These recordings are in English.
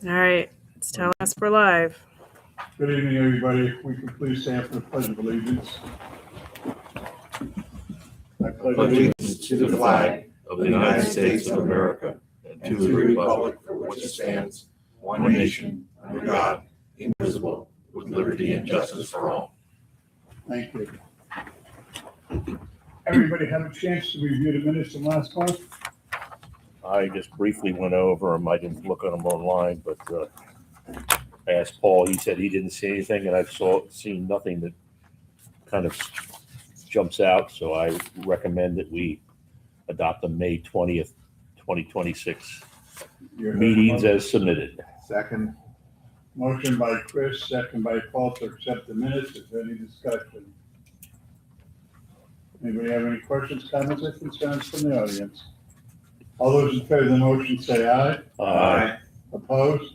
All right, it's telling us we're live. Good evening, everybody. If we could please stand for the Pledge of Allegiance. I pledge allegiance to the flag of the United States of America and to the republic for which it stands, one nation, under God, indivisible, with liberty and justice for all. Thank you. Everybody had a chance to review the minutes from last month? I just briefly went over them. I didn't look at them online, but I asked Paul. He said he didn't see anything, and I've seen nothing that kind of jumps out. So I recommend that we adopt the May 20th, 2026 meetings as submitted. Second. Motion by Chris, second by Paul to accept the minutes. Is there any discussion? Anybody have any questions, comments, or concerns from the audience? All those in favor of the motion say aye. Aye. Opposed?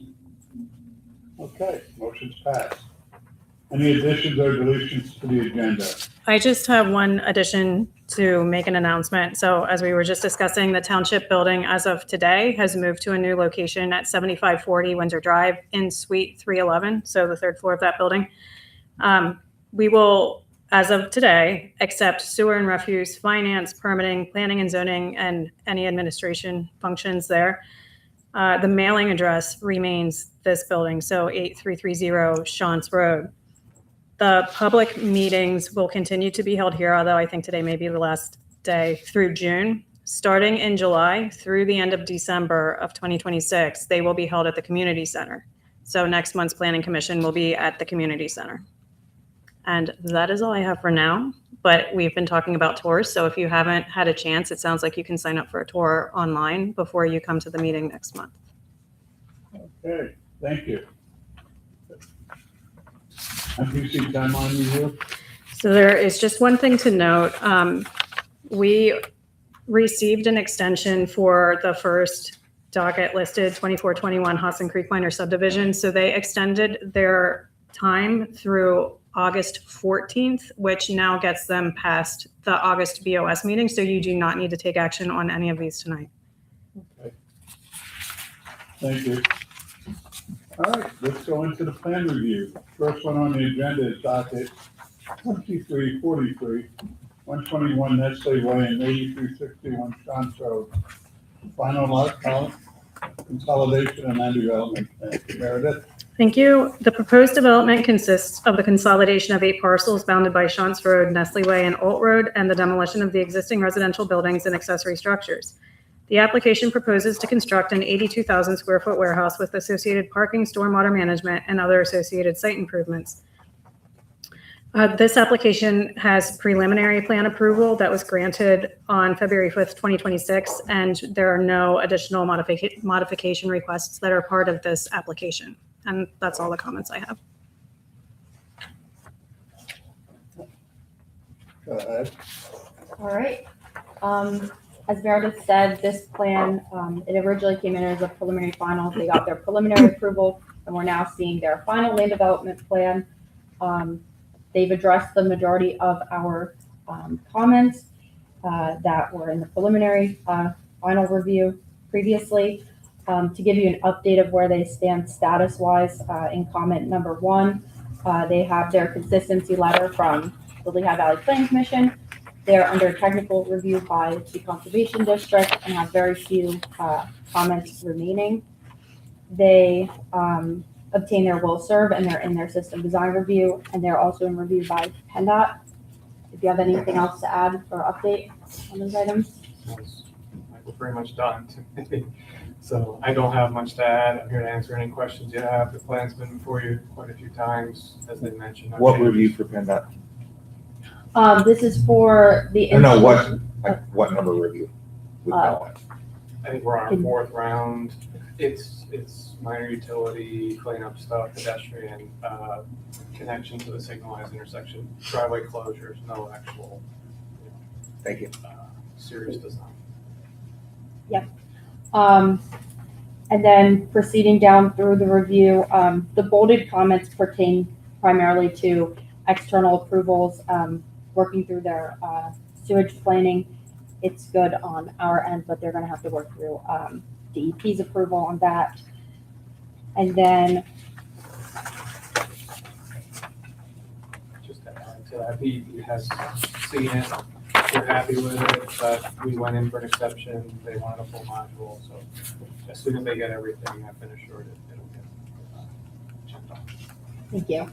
Okay, motion's passed. Any additions or deletions to the agenda? I just have one addition to make an announcement. So as we were just discussing, the township building as of today has moved to a new location at 7540 Windsor Drive in Suite 311, so the third floor of that building. We will, as of today, accept sewer and refuse, finance, permitting, planning and zoning, and any administration functions there. The mailing address remains this building, so 8330 Shantz Road. The public meetings will continue to be held here, although I think today may be the last day, through June. Starting in July through the end of December of 2026, they will be held at the community center. So next month's planning commission will be at the community center. And that is all I have for now, but we've been talking about tours. So if you haven't had a chance, it sounds like you can sign up for a tour online before you come to the meeting next month. Okay, thank you. MPC timeline review? So there is just one thing to note. We received an extension for the first docket listed 2421 Hudson Creek Minor subdivision. So they extended their time through August 14th, which now gets them past the August BOS meeting. So you do not need to take action on any of these tonight. Okay. Thank you. All right, let's go into the plan review. First one on the agenda is docket 2343, 121 Nestle Way and 8361 Shantz Road. Final lot count, consolidation and land development. Meredith? Thank you. The proposed development consists of the consolidation of 8 parcels bounded by Shantz Road, Nestle Way, and Old Road, and the demolition of the existing residential buildings and accessory structures. The application proposes to construct an 82,000 square foot warehouse with associated parking, stormwater management, and other associated site improvements. This application has preliminary plan approval that was granted on February 5th, 2026, and there are no additional modification requests that are part of this application. And that's all the comments I have. Go ahead. All right. As Meredith said, this plan, it originally came in as a preliminary final. They got their preliminary approval, and we're now seeing their final land development plan. They've addressed the majority of our comments that were in the preliminary final review previously. To give you an update of where they stand status-wise, in comment number 1, they have their consistency letter from the Lehigh Valley Planning Commission. They're under technical review by the Conservation District and have very few comments remaining. They obtain their will serve and they're in their system design review, and they're also in review by PennDOT. If you have anything else to add or update on those items. We're pretty much done. So I don't have much to add. I'm here to answer any questions you have. The plan's been before you quite a few times, as they mentioned. What review for PennDOT? This is for the No, what number review? With that one? I think we're on our 4th round. It's minor utility, cleanup stuff, pedestrian, connection to the signalized intersection, driveway closures, no actual, Thank you. serious design. Yep. And then proceeding down through the review, the bolded comments pertain primarily to external approvals, working through their sewage planning. It's good on our end, but they're going to have to work through DEP's approval on that. And then, Just to add to that, he has seen it, we're happy with it, but we went in for an exception, they wanted a full module, so as soon as they get everything, I finish short, it'll get checked off. thank you.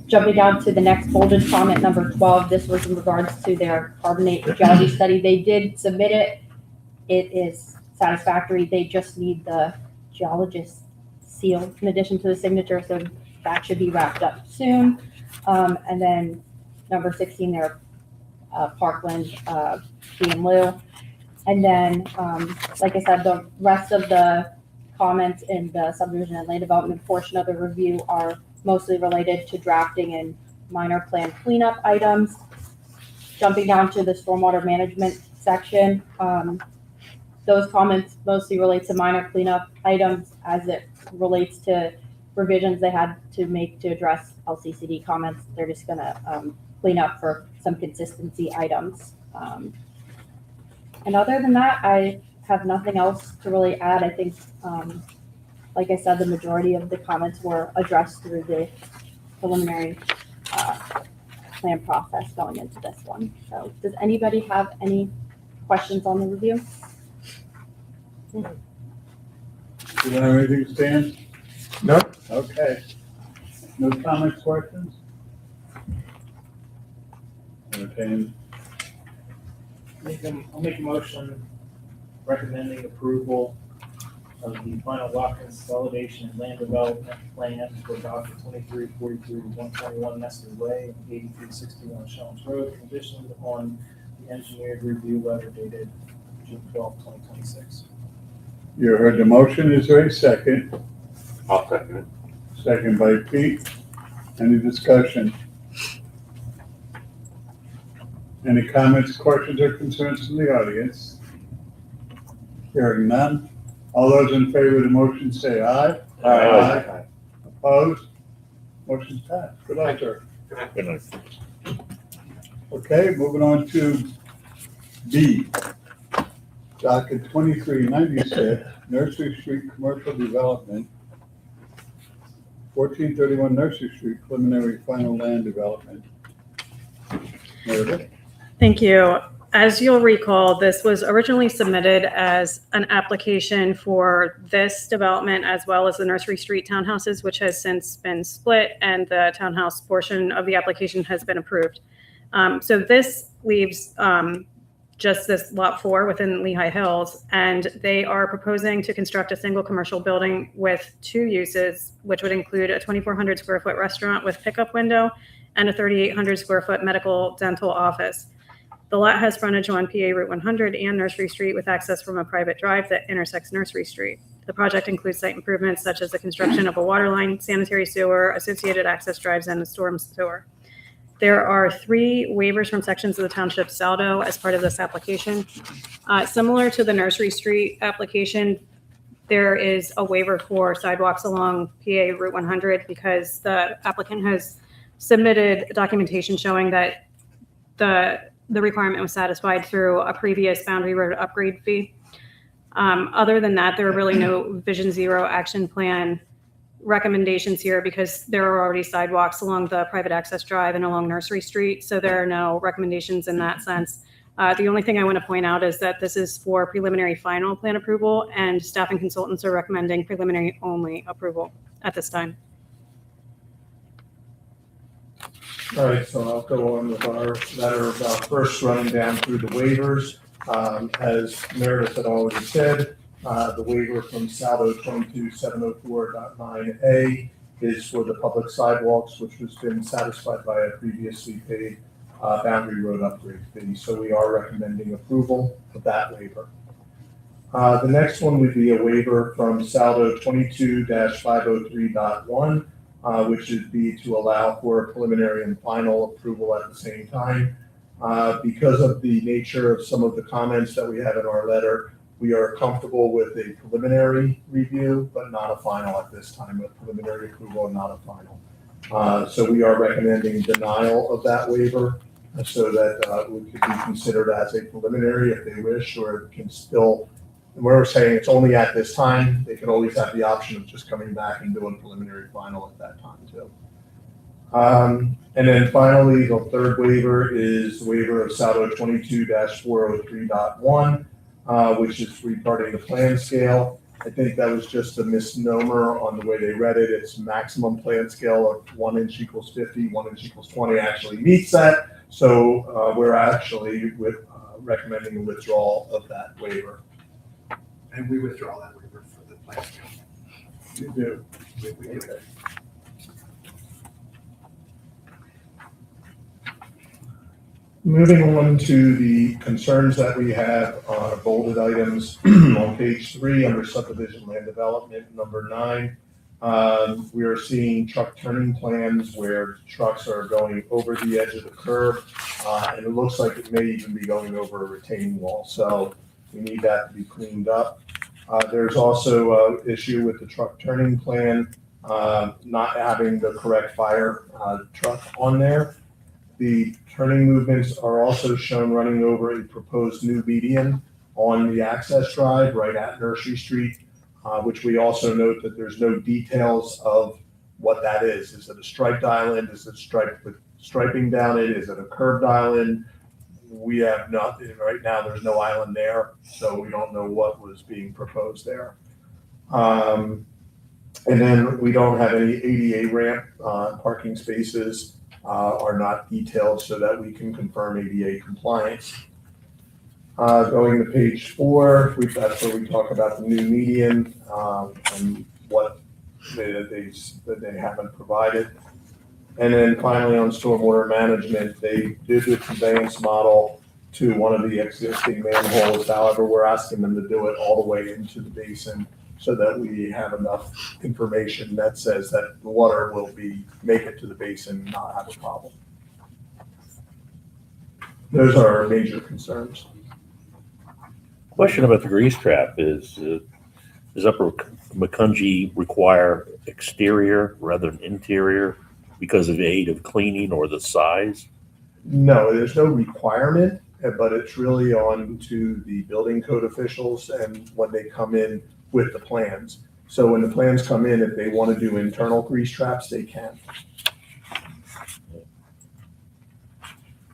Jumping down to the next bolded comment, number 12, this was in regards to their carbonate geology study. They did submit it. It is satisfactory. They just need the geologist seal in addition to the signature, so that should be wrapped up soon. And then number 16, their Parkland fee in lieu. And then, like I said, the rest of the comments in the subdivision and land development portion of the review are mostly related to drafting and minor plan cleanup items. Jumping down to the stormwater management section, those comments mostly relate to minor cleanup items as it relates to revisions they had to make to address LCCD comments. They're just gonna clean up for some consistency items. And other than that, I have nothing else to really add. I think, like I said, the majority of the comments were addressed through the preliminary plan process going into this one. So does anybody have any questions on the review? You don't have anything, Stan? No. Okay. No comments, questions? Entertained. I'll make a motion recommending approval of the final lot consolidation and land development plan for docket 2343 to 121 Nestor Way and 8361 Shelms Road, conditioned on the engineered review letter dated June 12, 2026. You heard the motion. Is there a second? I'll second it. Second by Pete. Any discussion? Any comments, questions, or concerns from the audience? Hearing none. All those in favor of the motion say aye. Aye. Opposed? Motion's passed. Good luck, sir. Good night. Okay, moving on to B. Docket 2396, Nursery Street Commercial Development, 1431 Nursery Street Preliminary Final Land Development. Meredith? Thank you. As you'll recall, this was originally submitted as an application for this development as well as the Nursery Street townhouses, which has since been split, and the townhouse portion of the application has been approved. So this leaves just this lot 4 within Lehigh Hills, and they are proposing to construct a single commercial building with 2 uses, which would include a 2,400 square foot restaurant with pickup window and a 3,800 square foot medical dental office. The lot has frontage on PA Route 100 and Nursery Street with access from a private drive that intersects Nursery Street. The project includes site improvements such as the construction of a water line, sanitary sewer, associated access drives, and a storm sewer. There are 3 waivers from sections of the township saldo as part of this application. Similar to the Nursery Street application, there is a waiver for sidewalks along PA Route 100 because the applicant has submitted documentation showing that the requirement was satisfied through a previous boundary road upgrade fee. Other than that, there are really no Vision Zero action plan recommendations here because there are already sidewalks along the private access drive and along Nursery Street, so there are no recommendations in that sense. The only thing I want to point out is that this is for preliminary final plan approval, and staff and consultants are recommending preliminary only approval at this time. All right, so I'll go on with our letter about first running down through the waivers. As Meredith had already said, the waiver from Saldo 22704.9A is for the public sidewalks, which has been satisfied by a previously paid boundary road upgrade fee. So we are recommending approval of that waiver. The next one would be a waiver from Saldo 22-503.1. Which would be to allow for a preliminary and final approval at the same time. Because of the nature of some of the comments that we have in our letter, we are comfortable with a preliminary review, but not a final at this time, a preliminary approval and not a final. So we are recommending denial of that waiver so that it could be considered as a preliminary if they wish, or it can still we're saying it's only at this time. They can always have the option of just coming back and doing preliminary final at that time too. And then finally, the third waiver is waiver of SALDO 22-403.1, which is regarding the plan scale. I think that was just a misnomer on the way they read it. It's maximum plan scale of 1 inch equals 50, 1 inch equals 20 actually meets that. So we're actually recommending a withdrawal of that waiver. And we withdraw that waiver for the plan scale. You do. We do. Okay. Moving on to the concerns that we have on bolded items on page 3 under subdivision land development, number 9. We are seeing truck turning plans where trucks are going over the edge of the curb, and it looks like it may even be going over a retaining wall. So we need that to be cleaned up. There's also an issue with the truck turning plan not having the correct fire truck on there. The turning movements are also shown running over a proposed new median on the access drive right at Nursery Street, which we also note that there's no details of what that is. Is it a striped island? Is it striped with striping down it? Is it a curved island? We have not, right now there's no island there, so we don't know what was being proposed there. And then we don't have any ADA ramp parking spaces. Are not detailed so that we can confirm ADA compliance. Going to page 4, that's where we talk about the new median and what that they haven't provided. And then finally on stormwater management, they did the conveyance model to one of the existing manholes. However, we're asking them to do it all the way into the basin so that we have enough information that says that the water will make it to the basin and not have a problem. Those are our major concerns. Question about the grease trap is Upper Macungie require exterior rather than interior because of aid of cleaning or the size? No, there's no requirement, but it's really on to the building code officials and when they come in with the plans. So when the plans come in, if they want to do internal grease traps, they can.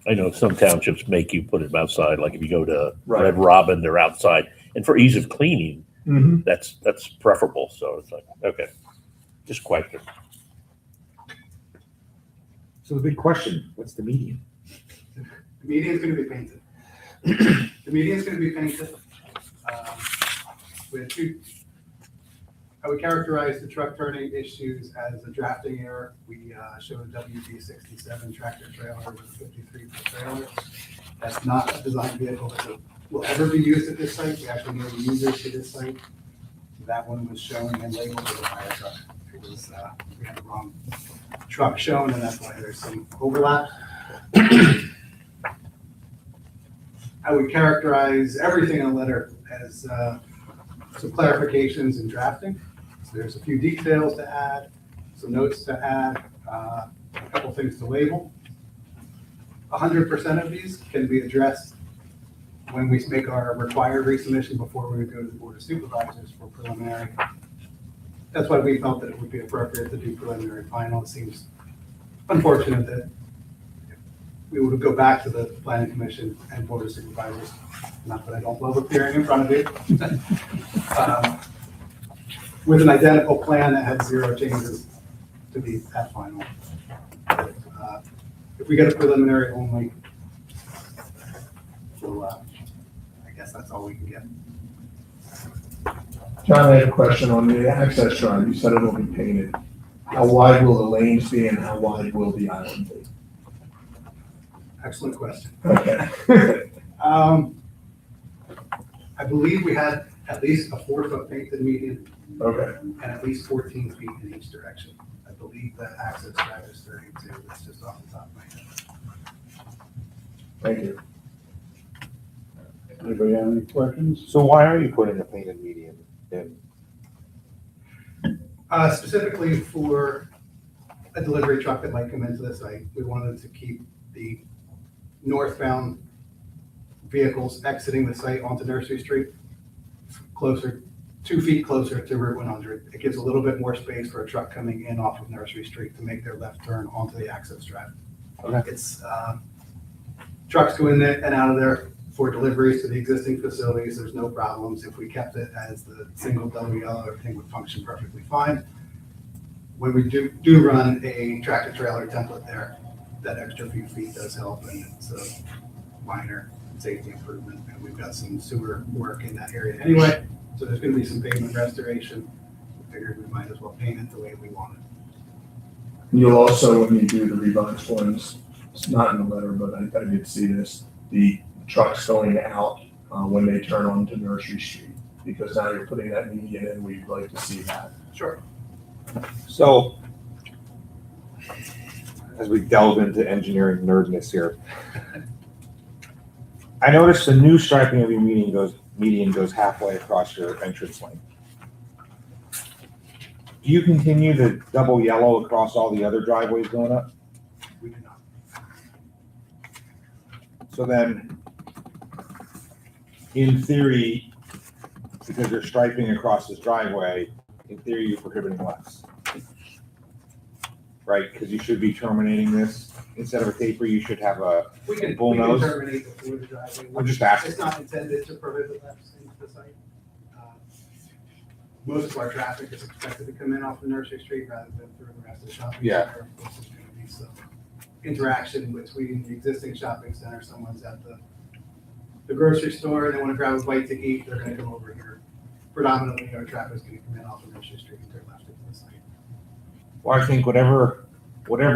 I know some townships make you put them outside, like if you go to Right. Red Robin, they're outside. And for ease of cleaning, Mm-hmm. that's preferable. So it's like, okay, just question. So the big question, what's the median? The median is going to be painted. The median is going to be painted. I would characterize the truck turning issues as a drafting error. We showed a WD-67 tractor trailer with a 53-foot trailer. That's not a design vehicle that will ever be used at this site. We actually know the users to this site. That one was shown and labeled as a fire truck. It was, we had the wrong truck shown, and that's why there's some overlap. I would characterize everything in the letter as some clarifications and drafting. So there's a few details to add, some notes to add, a couple things to label. 100% of these can be addressed when we make our required resubmission before we would go to the Board of Supervisors for preliminary. That's why we felt that it would be appropriate to do preliminary final. It seems unfortunate that we would go back to the Planning Commission and Board of Supervisors. Not that I don't love appearing in front of you. With an identical plan that had 0 changes to be at final. If we get a preliminary only, so I guess that's all we can get. John, I had a question on the access drive. You said it'll be painted. How wide will the lanes be and how wide will the island be? Excellent question. Okay. I believe we had at least a 4-foot painted median Okay. and at least 14 feet in each direction. I believe that access drive is 32. That's just off the top of my head. Thank you. Anybody have any questions? So why are you putting a painted median in? Specifically for a delivery truck that might come into the site, we wanted to keep the northbound vehicles exiting the site onto Nursery Street closer, 2 feet closer to Route 100. It gives a little bit more space for a truck coming in off of Nursery Street to make their left turn onto the access drive. Okay. It's, trucks go in there and out of there for deliveries to the existing facilities. There's no problems. If we kept it as the single double yellow, everything would function perfectly fine. When we do run a tractor trailer template there, that extra few feet does help, and it's a minor safety improvement. And we've got some sewer work in that area anyway, so there's gonna be some pavement restoration. We figured we might as well paint it the way we want it. You'll also, when you do the revised ones, it's not in the letter, but I did see this, the trucks going out when they turn onto Nursery Street, because now you're putting that median in, we'd like to see that. Sure. So, as we delve into engineering nerdness here, I noticed the new striping of your median goes halfway across your entrance lane. Do you continue the double yellow across all the other driveways going up? We do not. So then, in theory, because you're striping across this driveway, in theory, you're prohibiting less. Right, because you should be terminating this, instead of a taper, you should have a We can bullnose. terminate before the driveway. I'm just asking. It's not intended to prohibit lefts into the site. Most of our traffic is expected to come in off of Nursery Street rather than through the rest of the shopping Yeah. center. Of course, there's going to be some interaction between the existing shopping center. Someone's at the grocery store, they want to grab a bite to eat, they're going to come over here. Predominantly, our traffic is going to come in off of Nursery Street and turn left into the site. Well, I think whatever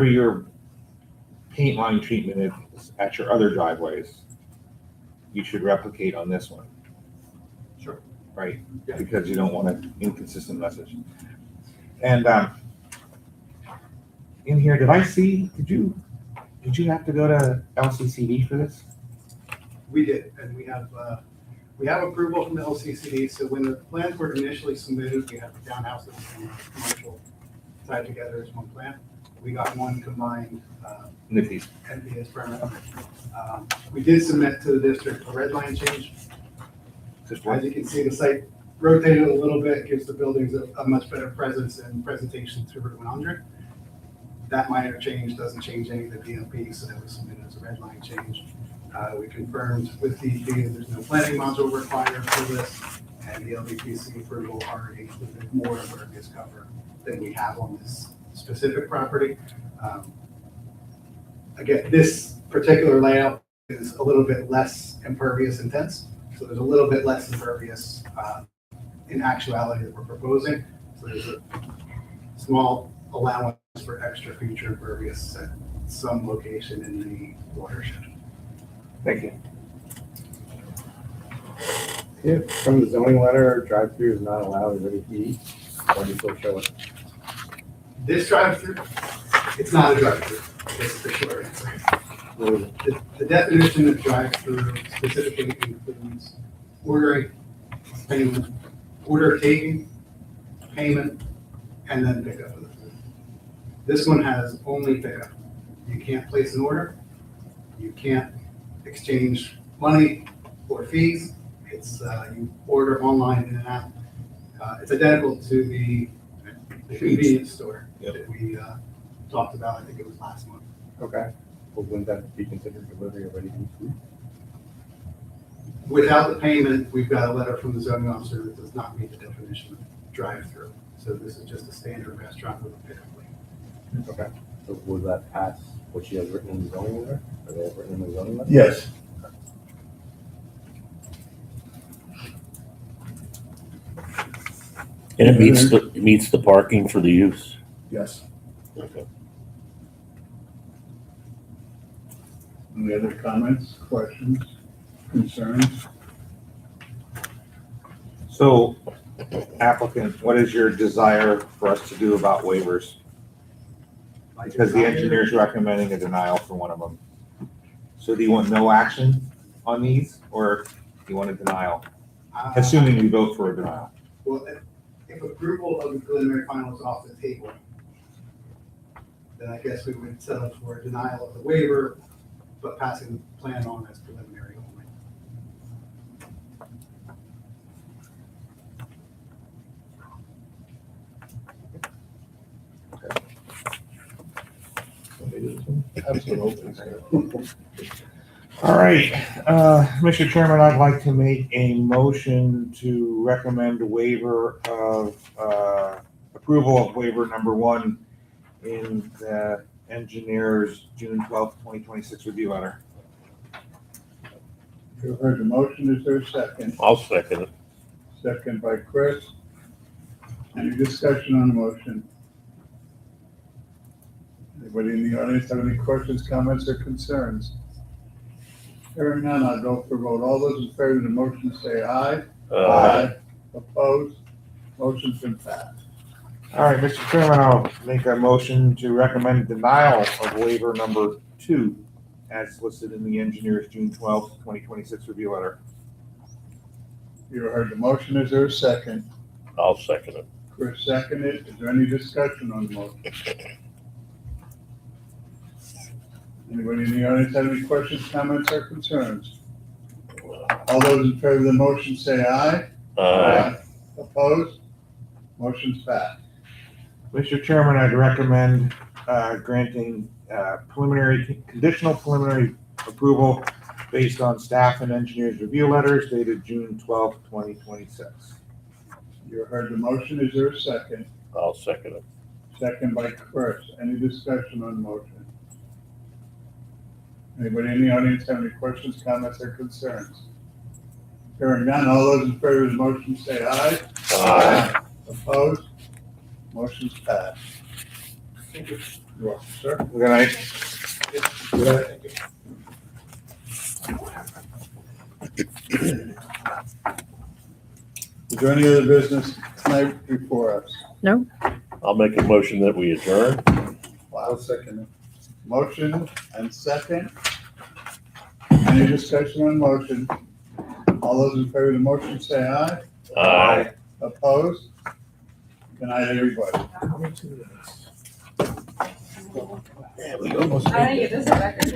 your paint line treatment is at your other driveways, you should replicate on this one. Sure. Right, Yeah. because you don't want an inconsistent message. And in here, did you have to go to LCCD for this? We did, and we have approval from the LCCD. So when the plans were initially submitted, we had the townhouses and commercial tied together as one plan. We got one combined Nifty. NPS permit. We did submit to the district a red line change. Just As you can see, the site rotated a little bit, gives the buildings a much better presence and presentation to Route 100. That minor change doesn't change any of the DMP, so that was submitted as a red line change. We confirmed with DEP that there's no planning module required for this, and the LDPC approval already included more impervious cover than we have on this specific property. Again, this particular layout is a little bit less impervious intense, so there's a little bit less impervious in actuality that we're proposing. So there's a small allowance for extra future impervious at some location in the watershed. Thank you. Yeah, from the zoning letter, drive-through is not allowed in ready to eat. Why do you still show it? This drive-through, it's not a drive-through, it's the short answer. The definition of drive-through specifically includes ordering, payment, order taking, payment, and then pickup of the food. This one has only pickup. You can't place an order. You can't exchange money or fees. It's, you order online in and out. It's identical to the convenience store Yep. that we talked about, I think it was last month. Okay. Well, wouldn't that be considered delivery of ready to eat food? Without the payment, we've got a letter from the zoning officer that does not meet the definition of drive-through. So this is just a standard restaurant with a pickup lane. Okay. So would that pass what she has written in the zoning letter? Or they have written in the zoning letter? Yes. And it meets the parking for the use. Yes. Okay. Any other comments, questions, concerns? So, applicant, what is your desire for us to do about waivers? Because the engineer's recommending a denial for one of them. So do you want no action on these, or do you want a denial? Assuming we vote for a denial. Well, if approval of the preliminary final is off the table, then I guess we would settle for a denial of the waiver, but passing the plan on as preliminary only. Absolutely, sir. All right, Mr. Chairman, I'd like to make a motion to recommend a waiver of, approval of waiver number 1 in the engineer's June 12th, 2026 review letter. You heard the motion, is there a second? I'll second it. Second by Chris. Any discussion on the motion? Anybody in the audience have any questions, comments, or concerns? Hearing none, I'll go for a vote. All those in favor of the motion say aye. Opposed? Motion's been passed. All right, Mr. Chairman, I'll make a motion to recommend denial of waiver number 2 as listed in the engineer's June 12th, 2026 review letter. You heard the motion, is there a second? I'll second it. Chris seconded. Is there any discussion on the motion? Anybody in the audience have any questions, comments, or concerns? All those in favor of the motion say aye. Opposed? Motion's passed. Mr. Chairman, I'd recommend granting conditional preliminary approval based on staff and engineers review letters dated June 12th, 2026. You heard the motion, is there a second? I'll second it. Second by Chris. Any discussion on the motion? Anybody in the audience have any questions, comments, or concerns? Hearing none, all those in favor of the motion say aye. Opposed? Motion's passed. Thank you. You're welcome, sir. Good night. Is there any other business tonight before us? I'll make a motion that we adjourn. Wow, second. Motion and second. Any discussion on motion? All those in favor of the motion say aye. Aye. Opposed? Good night, everybody. Yeah, we almost made it. this a record.